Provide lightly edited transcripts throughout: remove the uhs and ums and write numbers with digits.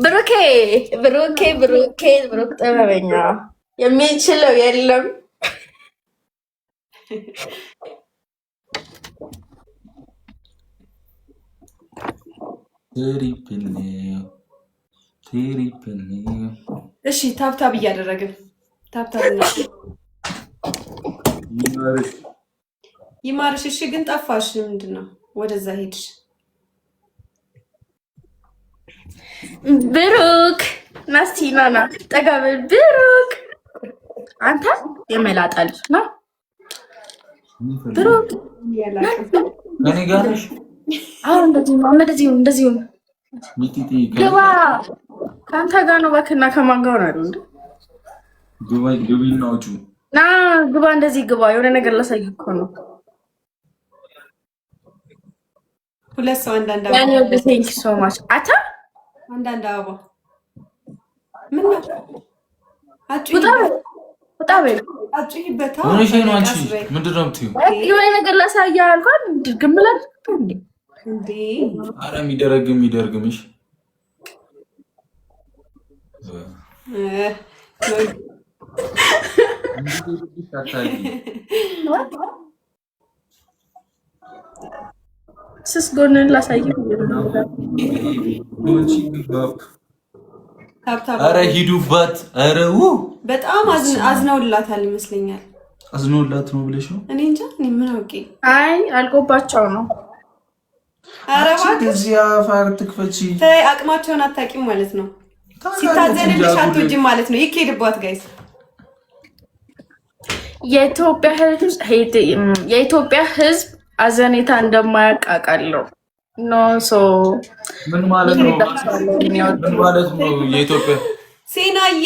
ብሩኬ ብሩኬ ብሩኬ ብሩክ ጥበበኛ የሚችለው የለም። እሺ ታብታብ እያደረግን ታብታብ ይማርሽ። እሺ ግን ጠፋሽ። ምንድን ነው ወደዛ ሄድሽ? ብሩክ ናስቲ ናና ጠጋበል ብሩክ አንተ የመላጣ ልጅ ና ብሩክ እኔ ጋር ነሽ? አሁን እንደዚሁ ግባ። ከአንተ ጋር ነው እባክህ። እና ከማን ጋር ነው እንዴ? ግቢና ውጪ ና ግባ። እንደዚህ ግባ። የሆነ ነገር ላሳይ እኮ ነው። ሁለት ሰው አንዳንድ አበባ ቴንክ ዩ ሶ ማች አታ አንዳንድ አበባ ምን ነው? ወጣ በል አጭሂበት። ምንድን ነው የምትይው? የሆነ ነገር ላሳይህ አልኳት። ድርግም ላድርግ እንዴ? ኧረ የሚደርግምሽ ስስ ጎንን ላሳይህ። ኧረ ሂዱባት። ኧረ በጣም አዝነውላታል ይመስለኛል። አዝነውላት ነው ብለሽ ነው? እኔ እንጃ። እኔ ምን አውቄ። አይ አልቆባቸው ነው። ኧረ እባክሽ እዚያ አፋር ትክፈቺ። ተይ፣ አቅማቸውን አታውቂም ማለት ነው። ሲታዘንልሽ አትወጂም ማለት ነው። ይኬድባት ጋይስ። የኢትዮጵያ ሕዝብ አዘኔታ እንደማያቃቃለው ኖ ሶ ምን ማለት ነው? ምን ማለት ነው? የኢትዮጵያ ሴናዬ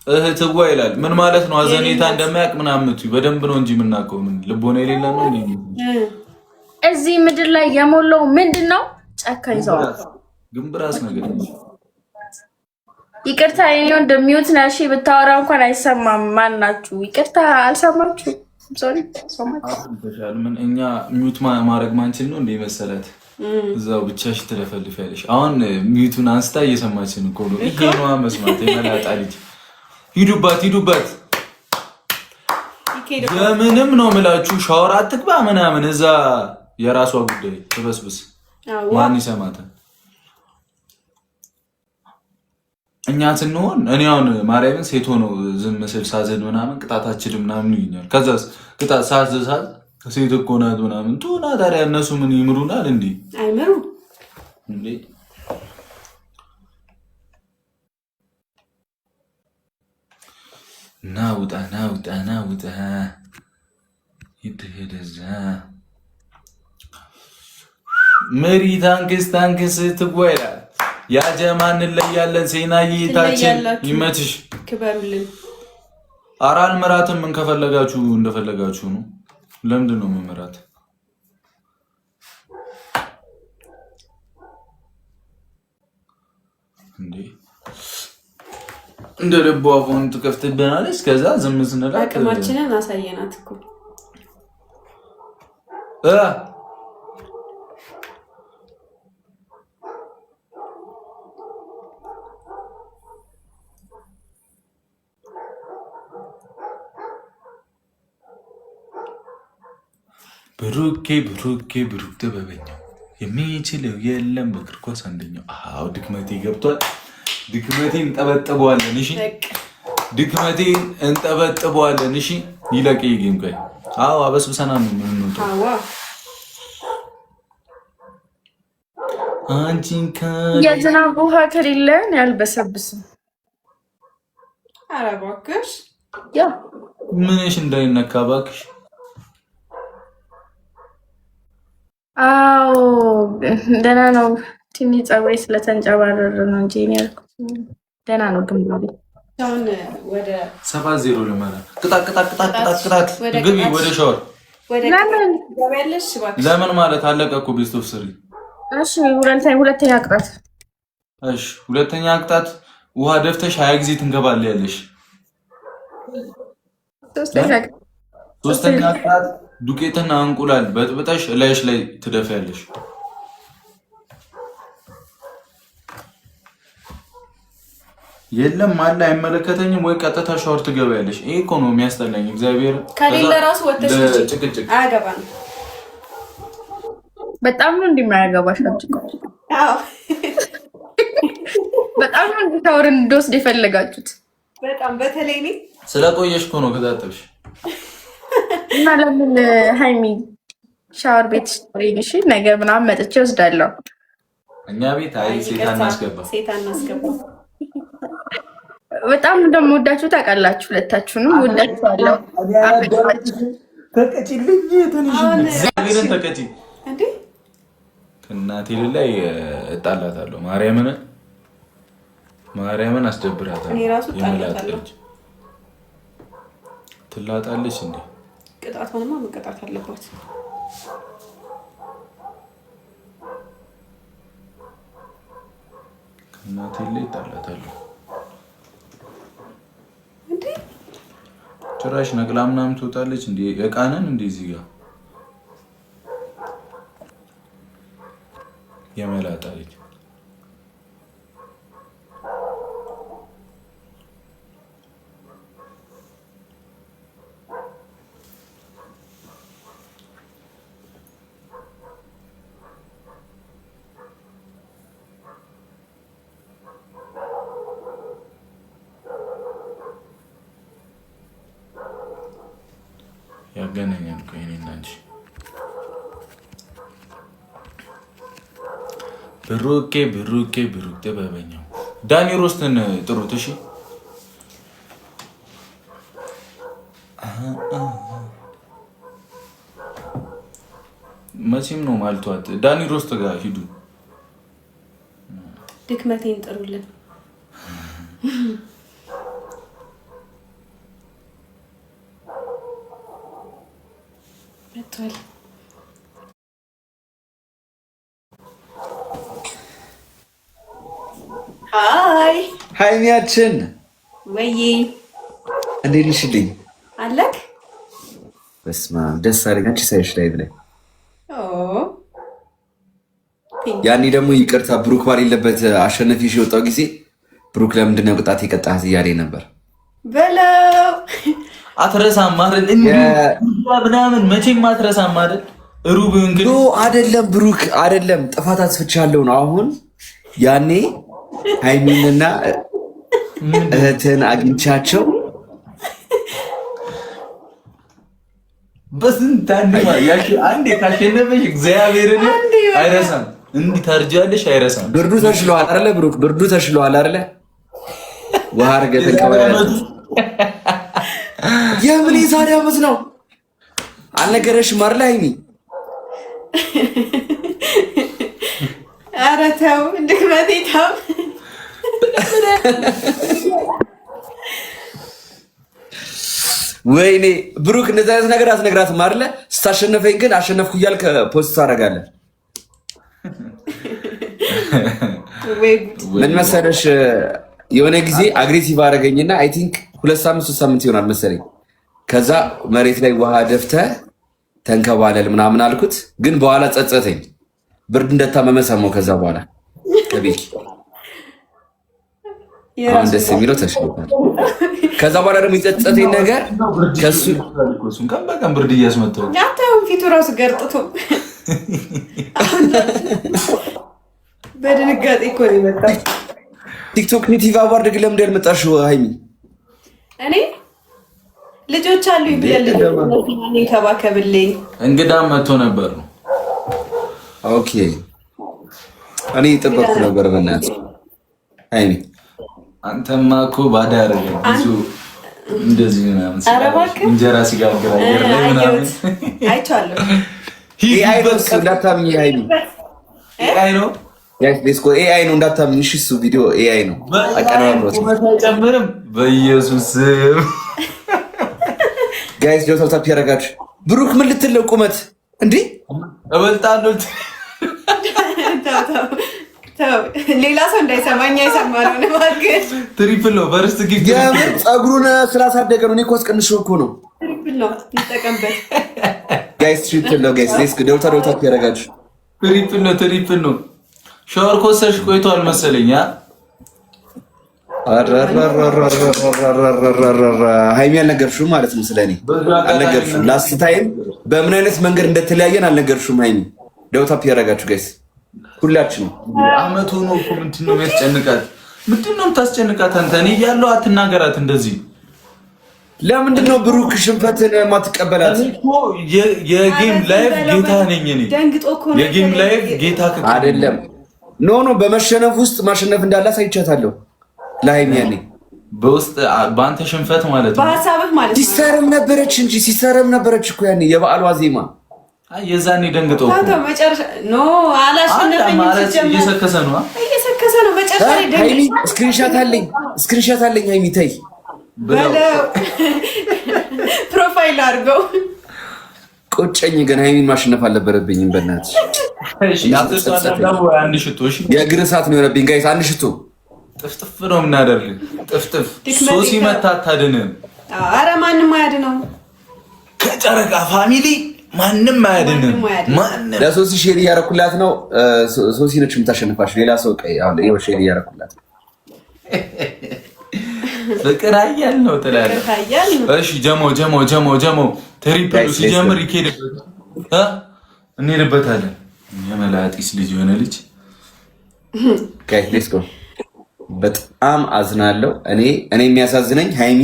እህትዋ ይላል። ምን ማለት ነው? አዘኔታ እንደማያውቅ ምናምን የምትይው በደንብ ነው እንጂ የምናውቀው ምን ልቦና የሌለ ነው እንዴ? እዚህ ምድር ላይ የሞላው ምንድን ነው? ጨካኝ ሰው ግን ብራስ ነገር ነው። ይቅርታ የኔው እንደሚዩት ናሺ ብታወራ እንኳን አይሰማም። ማን ናችሁ? ይቅርታ አልሰማችሁ። ሶሪ ምን እኛ ሚዩት ማድረግ ማንችል ነው እንደ መሰለት እዛው ብቻሽ ትለፈልፊያለሽ። አሁን ሚዩቱን አንስታ እየሰማችን እኮ ነው። ይሄ ነው መስማት የመላጣ ልጅ። ሂዱባት የምንም ነው የምላችሁ። ሻወር አትግባ ምናምን እዛ የራሷ ጉዳይ ትበስብስ። ማን ይሰማታል? እኛ ስንሆን እኔ አሁን ማርያምን ሴት ሆኖ ዝም ምስል ሳዘን ምናምን ቅጣታችን ምናምን ይኛል። ከዛስ ቅጣት ሳዝሳት ሴት እኮ ናት ምናምን ቱና። ታዲያ እነሱ ምን ይምሩናል እንዴ? አይምሩ እንዴ? ናውጣ ይትሄደዛ መሪ ታንክስ ትጓይላል። ያጀማን እንለያለን። ሴናይታችን ይመችሽ፣ ክበሩልን። አራል ምራትን ምን ከፈለጋችሁ እንደፈለጋችሁ ነው። ለምንድን ነው መምራት? እንዴ እንደ ልቦ አፎን ትከፍትብናለች። ከዛ ዝም ስንላት አቅማችንን አሳየናት እኮ ብሩክ ጥበበኛው የሚችለው የለም በእግር ኳስ አንደኛው። አዎ ድክመቴ ገብቷል። ድክመቴን እንጠበጥበዋለን። እሺ ድክመቴን እንጠበጥበዋለን። እሺ ይለቅ ይገም ጋር አዎ አበስብሰና ነው የምንወጣው። አዎ አንቺን የዝናብ ውሃ ከሌለን ያልበሰብስም። ኧረ እባክሽ ያ ምንሽ እንዳይነካ እባክሽ። አዎ ደህና ነው። ትንሽ ፀጉሬ ስለተንጨባረረ ነው እንጂ እኔ ያልኩት ደህና ነው። ግንባሬ አሁን ወደ 7-0 ለማለት ቅጣት ግቢ ወደ ሻወር ለምን ማለት አለቀ እኮ ቤስት ኦፍ 3። እሺ ሁለተኛ ቅጣት። እሺ ሁለተኛ ቅጣት ውሃ ደፍተሽ 20 ጊዜ ትንገባለያለሽ። ሶስተኛ ቅጣት ዱቄትና እንቁላል በጥብጠሽ ላይሽ ላይ ትደፊያለሽ። የለም አለ አይመለከተኝም ወይ ቀጥታ ሻወር ትገባያለሽ። ይሄ እኮ ነው የሚያስጠላኝ። እግዚአብሔር ከሌለ ራሱ ወተሽ ጭቅጭቅ አያገባም። በጣም ነው እንደማያገባሽ ነው። አዎ በጣም ነው ሻወር እንድወስድ የፈለጋችሁት። በጣም በተለይ እኔ ስለቆየሽ እኮ ነው ከታጠብሽ። እና ለምን ሃይሚ ሻወር ቤት እሺ ነገ ምናምን መጥቼ ወስዳለሁ። እኛ ቤት አይ ሴት አናስገባ። በጣም እንደምወዳችሁ ታውቃላችሁ። ሁለታችሁንም ወዳችኋለሁ። ተቀጪልኝ እግዚአብሔርን ተቀጪ እንዴ ከእናቴ ላይ እጣላታለሁ። ማርያምን አስደብራታለሁ። የምላጥልጅ ትላጣለች እንዴ? ቅጣቷንማ መቀጣት አለባት። ከእናቴ ላይ እጣላታለሁ። እንዴ ጭራሽ ነቅላ ምናምን ትወጣለች እንዴ? እቃነን እንዴ? እዚህ ጋር የመላጣ ልጅ ያገናኛል እኮ የእኔና አንቺ። ብሩኬ ጥበበኛው ዳኒ ሮስትን ጥሩት። እሺ መቼም ነው ማልቷት። ዳኒ ሮስት ጋር ሂዱ። ድክመቴን ጥሩልን። መጥቷል። ሃይ ሃይሚያችን ወይዬ እንዴት ነሽልኝ? አለክ በስመ አብ ደስ አለኝ። አንቺ ሳይሽ ላይ ብለኝ ኦ ያኔ ደግሞ ይቅርታ ብሩክ ባሌለበት አሸነፊሽ የወጣው ጊዜ ብሩክ ለምንድን ነው ቅጣት የቀጣት እያለኝ ነበር። በለው አትረሳም አይደል? ምናምን መቼም አትረሳም አይደል? ሩብ እንግዲህ አይደለም ብሩክ አይደለም ጥፋት አስፍቻለሁ ነው። አሁን ያኔ ሃይሚንና እህትን አግኝቻቸው በስንት አንዴ ካሸነፈሽ እግዚአብሔርን አይረሳም። እንዲህ ታርጃለሽ አይረሳም። ብርዱ ተሽሏል አይደለ ብሩክ? ብርዱ ተሽሏል አይደለ? ውሃ አድርገህ ተቀበል። የምን የዛሬ ዓመት ነው አልነገረሽም አይደለ ሃይሚ? ኧረ ተው ድክመቴ ተው። ወይኔ ብሩክ እንደዚህ አይነት ነገር አትነግራትም አይደለ? ስታሸነፈኝ ግን አሸነፍኩ እያልክ ፖስት ታደርጋለህ። ምን መሰለሽ የሆነ ጊዜ አግሬሲቭ አደረገኝና አይ ቲንክ 2 ሳምንት 3 ሳምንት ይሆናል መሰለኝ። ከዛ መሬት ላይ ውሃ ደፍተህ ተንከባለል ምናምን አልኩት፣ ግን በኋላ ጸጸተኝ። ብርድ እንደታመመ ሰማሁ። ከዛ በኋላ ከቤኪ አሁን ደስ የሚለው ተሽሎታል። ከዛ በኋላ ደግሞ የጸጸተኝ ነገር ከሱ ቀን ብርድ እያስመጣው ያታው ፊቱ ራሱ ገርጥቶ በድንጋጤ እኮ ነው የመጣው። ቲክቶክ ኔቲቭ አዋርድ ግን ለምንድን ያልመጣሽው ሃይሚ? እኔ ልጆች አሉኝ ብለልኝ እንከባከብልኝ እንግዳም መጥቶ ነበር ነው። ኦኬ እኔ እየጠበቅኩ ነበር። በእናትህ ሃይሚ አንተማ እኮ ባዳ ያደረገ ብዙ እንደዚህ ምናምን እንጀራ ሲጋግር አየር ላይ ምናምን አይቻለሁ። ኤአይ ነው እንዳታምኝ ሃይሚ፣ ኤአይ ነው ሌስኮ ኤአይ ነው እንዳታምኝ። እሺ እሱ ቪዲዮ ኤአይ ነው አቀራረብሮት አይጨምርም። በኢየሱስ ጋይስ ጆቶ ታፕ ያረጋችሁ። ብሩክ ምን ልትል ቁመት እንዴ እበልጣለሁ። ሌላ ሰው እንዳይሰማኝ አይሰማም ነው ማለት ትሪፕል ነው። ፈርስት ጊፍት የምን ፀጉሩን ስላሳደገ ነው። እኔ እኮ አስቀንሼው እኮ ነው። ትሪፕል ነው ይጠቀምበት ጋይስ። ትሪፕል ነው ጋይስ። ሌስኮ ጆቶ ታፕ ያረጋችሁ። ትሪፕል ነው። ሻወር ኮሰሽ ቆይቷል መሰለኝ። ሃይሚ አልነገርሽውም ማለት ነው። ስለኔ አልነገርሽውም። ላስት ታይም በምን አይነት መንገድ እንደተለያየን አልነገርሽውም። ሃይሚ ደውታፕ ያደረጋችሁ ጋይስ ሁላችንም። አመቱ ነው እኮ ምንድን ነው የሚያስጨንቃት? ምንድን ነው የምታስጨንቃት አንተ? እኔ እያለሁ አትናገራት እንደዚህ። ለምንድን ነው ብሩክ ሽንፈትን የማትቀበላት? የጌም ላይፍ ጌታ ነኝ እኔ። የጌም ላይፍ ጌታ አይደለም። ኖ በመሸነፍ ውስጥ ማሸነፍ እንዳለ አሳይቻታለሁ ለሃይሚ። ያኔ በውስጥ በአንተ ሽንፈት ማለት ነው በሀሳብህ ማለት ነው። ሲሰረም ነበረች እንጂ ሲሰረም ነበረች እኮ ያኔ የበዓሏ ዜማ። የዛኔ ደንግጦ መጨረሻ ኖ አላሸነፈኝም። እየሰከሰ ነው መጨረሻ ላይ ደንግጦ። ሃይሚ ስክሪንሻት አለኝ ሃይሚ ተይ ፕሮፋይል አድርገው ቆጨኝ። ግን ሃይሚን ማሸነፍ አልነበረብኝም። በእናትሽ የእግር እሳት ነው የሆነብኝ ጋይስ። አንድ ሽቶ ጥፍጥፍ ነው የምናደርግ። ጥፍጥፍ ሶሲ መታ አታድንም። ኧረ ማንም አያድነው ከጨረቃ ፋሚሊ ማንም አያድንም። ለሶሲ ሼር እያደረኩላት ነው። ሶሲ ነች የምታሸንፋሽ። ሌላ ሰው ቀይ አሁን ይኸው ሼር እያደረኩላት ፍቅር አያል ነው ትላለህ። እሺ ጀሞ ትሪፕሉ ሲጀምር ይኬድበት እንሄድበታለን። የመላጢስ ልጅ የሆነ ልጅ ጋይስ ሌትስ ጎ። በጣም አዝናለሁ። እኔ የሚያሳዝነኝ ሃይሚ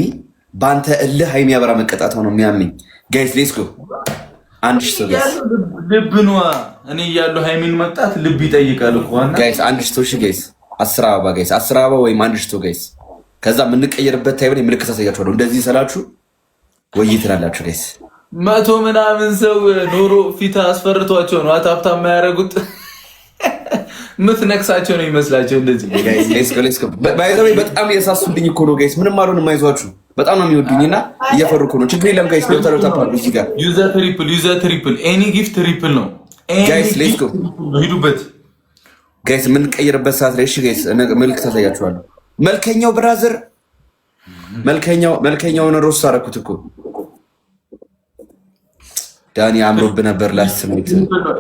በአንተ እልህ ሃይሚ አበራ መቀጣቷ ነው የሚያመኝ። ጋይስ ሌትስ ጎ። አንድ ሽቶ ጋይስ ልብ ነዋ። እኔ እያለሁ ሃይሚን መቅጣት ልብ ይጠይቃል እኮ ጋይስ። አንድ ሽቶ እሺ ጋይስ። 10 አበባ ጋይስ፣ 10 አበባ ወይም አንድ ሽቶ ጋይስ። ከዛ የምንቀየርበት ታይም ላይ ምልክት አሳያችኋለሁ። እንደዚህ ስላችሁ ወይ ትላላችሁ ጋይስ። 100 ምናምን ሰው ኖሮ ፊት አስፈርቷቸው ነው አታፕታ የማያደርጉት። ምትነክሳቸው ነው ይመስላቸው እንደዚህ ጋይስ። ሌትስ ጎ ባይ ዘ ወይ በጣም እየሳሱብኝ እኮ ነው ጋይስ። ምንም አልሆንም፣ አይዟችሁ። በጣም ነው የሚወዱኝና እየፈሩ እኮ ነው። ችግር የለም ጋይስ። ታፓሉ እዚህ ጋር ዩዘር ትሪፕል ኤኒ ጊፍት ትሪፕል ነው ጋይስ። ሌትስ ጎ ሂዱበት ጋይስ። የምንቀይርበት ሰዓት ላይ እሺ ጋይስ ምልክት አሳያችኋለሁ። መልከኛው ብራዘር መልከኛውን ሮስት አደረኩት እኮ ዳኒ አምሮብ ነበር። ላስምት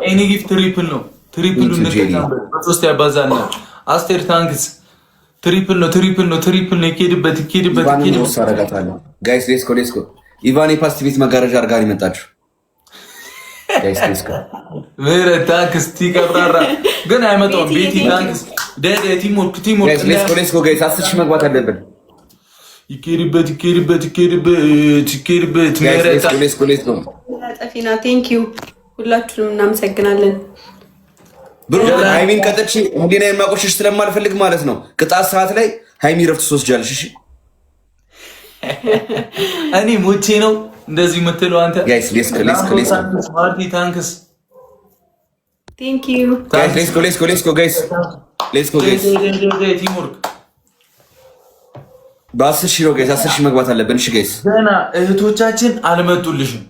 ኤኒ ጊፍት ትሪፕል ነው። ትሪፕሉ እንተካበት በሶስት ያባዛና አስቴር ታንክስ ትሪፕል ነው። ይኬድበት አረጋታለሁ ጋይስ። ሌትስ ጎ ኢቫን የፓስቲ ቤት መጋረጃ አድርጋ ነው የመጣችው ጋይስ። ሌትስ ጎ ምህረት ታንክስ ቲቀራራ ግን አይመጣውም። ቤቲ ታንክስ ደደ ቲሞርክ ሌትስ ጎ ጋይስ። 10 ሺህ መግባት አለብን። ይኬድበት ምህረት ሌትስ ጎ ጠፊና ቴንክ ዩ ሁላችሁንም እናመሰግናለን። ብሩ ሃይሚን ቀጥቼ እንዴና የማቆሽሽ ስለማልፈልግ ማለት ነው። ቅጣት ሰዓት ላይ ሃይሚ ረፍት ትወስጃለሽ። እሺ እኔ ሞቼ ነው እንደዚህ የምትለው አንተ ጋይስ። ሌትስ ጎ ማርቲ ታንክስ ቴንክ ዩ ጋይስ። ሌትስ ጎ ጋይስ። ቲምወርክ በ10 ሺህ ነው ጋይስ። 10 ሺህ መግባት አለብን። እሺ ጋይስ። ገና እህቶቻችን አልመጡልሽም።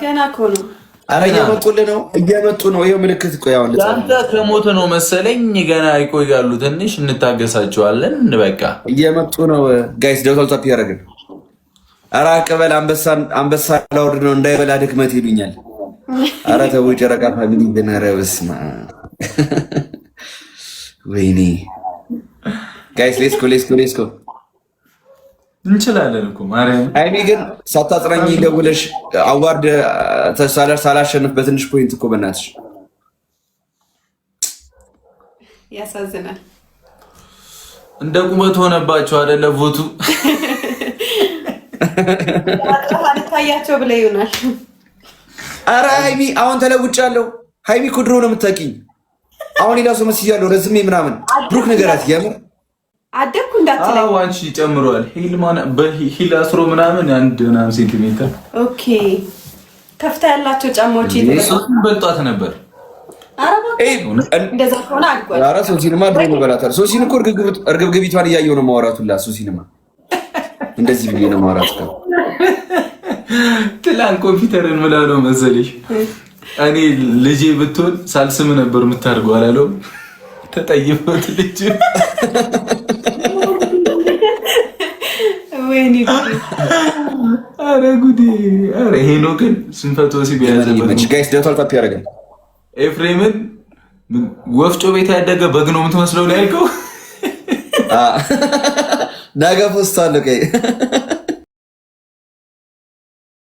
ገና እኮ ነው። ኧረ እየመጡ ነው። ይኸው ምልክት እኮ ያው አንተ ከሞተ ነው መሰለኝ። ገና ይቆያሉ። ትንሽ እንታገሳቸዋለን። በቃ እየመጡ ነው ጋይስ። ደውታል ታፕ ያደረግን። ኧረ አቀበል አንበሳ ላውርድ ነው እንዳይበላ ድክመት ይሉኛል። ኧረ ተው ጨረቃ ፋሚሊ በነረብስማ ወይኔ ጋይስ። ሌትስ ጎ እንችላለን እኮ ማርያም። ሃይሚ ግን ሳታጽናኝ ደውለሽ አዋርድ ሳላሸንፍ በትንሽ ፖይንት እኮ በእናትሽ ያሳዝናል። እንደ ቁመት ሆነባቸው አይደለ? ቮቱ ታያቸው ብለ ይሆናል። ኧረ ሃይሚ አሁን ተለውጫለሁ። ሃይሚ እኮ ድሮ ነው የምታውቂኝ። አሁን ሌላ ሰው መስያለሁ። ረዝሜ ምናምን ብሩክ ነገራት የምር አደኩ እንዳትለኝ። አንቺ ጨምሯል። ሂል አስሮ ምናምን 1 ሴንቲሜትር። ኦኬ ከፍታ ያላቸው ጫማዎች ሶስቱን በልጧት ነበር። እንደዛ ከሆነ አድጓል። ኧረ ሶሲንማ ድሮ በላታል። ሶሲን እኮ እርግብግቢቷን እያየሁ ነው ማውራቱላ። ሶሲንማ እንደዚህ ብዬ ነው ማውራቱ። ትላንት ኮምፒውተርን ምን አለው መሰለሽ? እኔ ልጄ ብትሆን ሳልስም ነበር የምታደርገው አላለው። ተጠይፈት ልጅ ወይኔ አረ ጉዴ! አረ ሄኖክን ስንፈቶ ሲቢያዘበት ጋይስ ደውታል ታፕ ያደርጋል። ኤፍሬምን ወፍጮ ቤት ያደገ በግ ነው የምትመስለው ላይ ያልከው ነገ ፖስት አለ።